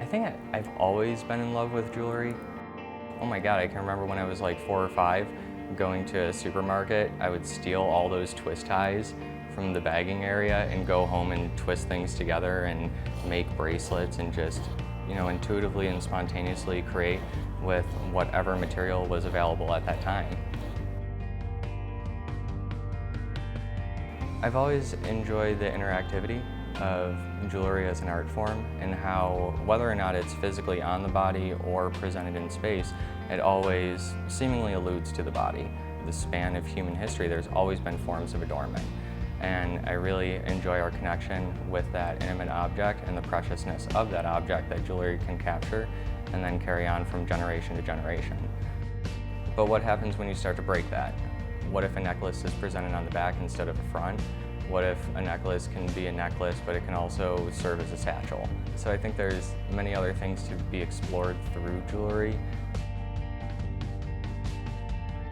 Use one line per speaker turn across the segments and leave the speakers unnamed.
I think I've always been in love with jewelry. Oh my God, I can remember when I was like 4 or 5, going to a supermarket, I would steal all those twist ties from the bagging area and go home and twist things together and make bracelets and just, intuitively and spontaneously create with whatever material was available at that time. I've always enjoyed the interactivity of jewelry as an art form and how, whether or not it's physically on the body or presented in space, it always seemingly alludes to the body. The span of human history, there's always been forms of adornment. And I really enjoy our connection with that intimate object and the preciousness of that object that jewelry can capture and then carry on from generation to generation. But what happens when you start to break that? What if a necklace is presented on the back instead of the front? What if a necklace can be a necklace, but it can also serve as a satchel? So I think there's many other things to be explored through jewelry.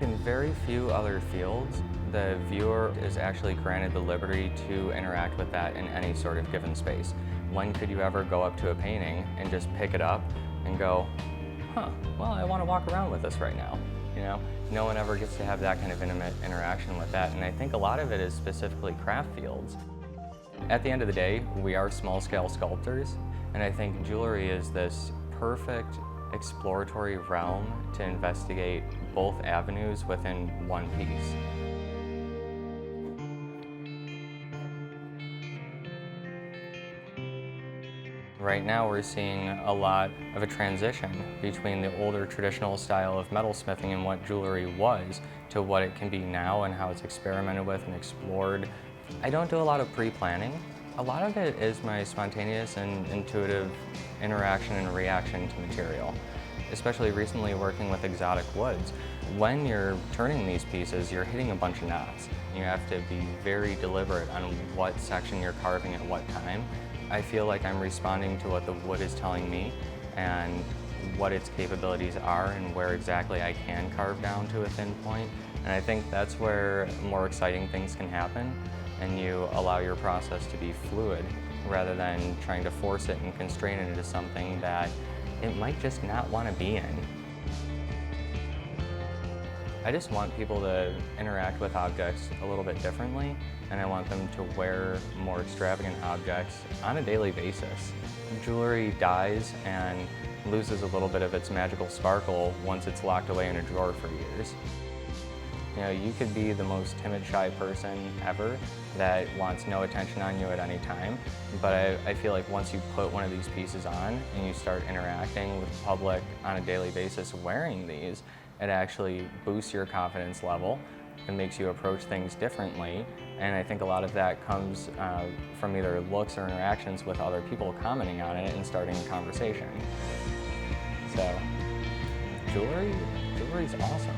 In very few other fields, the viewer is actually granted the liberty to interact with that in any sort of given space. When could you ever go up to a painting and just pick it up and go, well, I want to walk around with this right now? No one ever gets to have that kind of intimate interaction with that, and I think a lot of it is specifically craft fields. At the end of the day, we are small-scale sculptors, and I think jewelry is this perfect exploratory realm to investigate both avenues within one piece. Right now we're seeing a lot of a transition between the older traditional style of metalsmithing and what jewelry was to what it can be now and how it's experimented with and explored. I don't do a lot of pre-planning. A lot of it is my spontaneous and intuitive interaction and reaction to material, especially recently working with exotic woods. When you're turning these pieces, you're hitting a bunch of knots. You have to be very deliberate on what section you're carving at what time. I feel like I'm responding to what the wood is telling me and what its capabilities are and where exactly I can carve down to a thin point. And I think that's where more exciting things can happen, and you allow your process to be fluid rather than trying to force it and constrain it into something that it might just not want to be in. I just want people to interact with objects a little bit differently, and I want them to wear more extravagant objects on a daily basis. Jewelry dies and loses a little bit of its magical sparkle once it's locked away in a drawer for years. You could be the most timid, shy person ever that wants no attention on you at any time, but I feel like once you put one of these pieces on and you start interacting with the public on a daily basis wearing these, it actually boosts your confidence level. It makes you approach things differently, and I think a lot of that comes from either looks or interactions with other people commenting on it and starting a conversation. So, jewelry's awesome.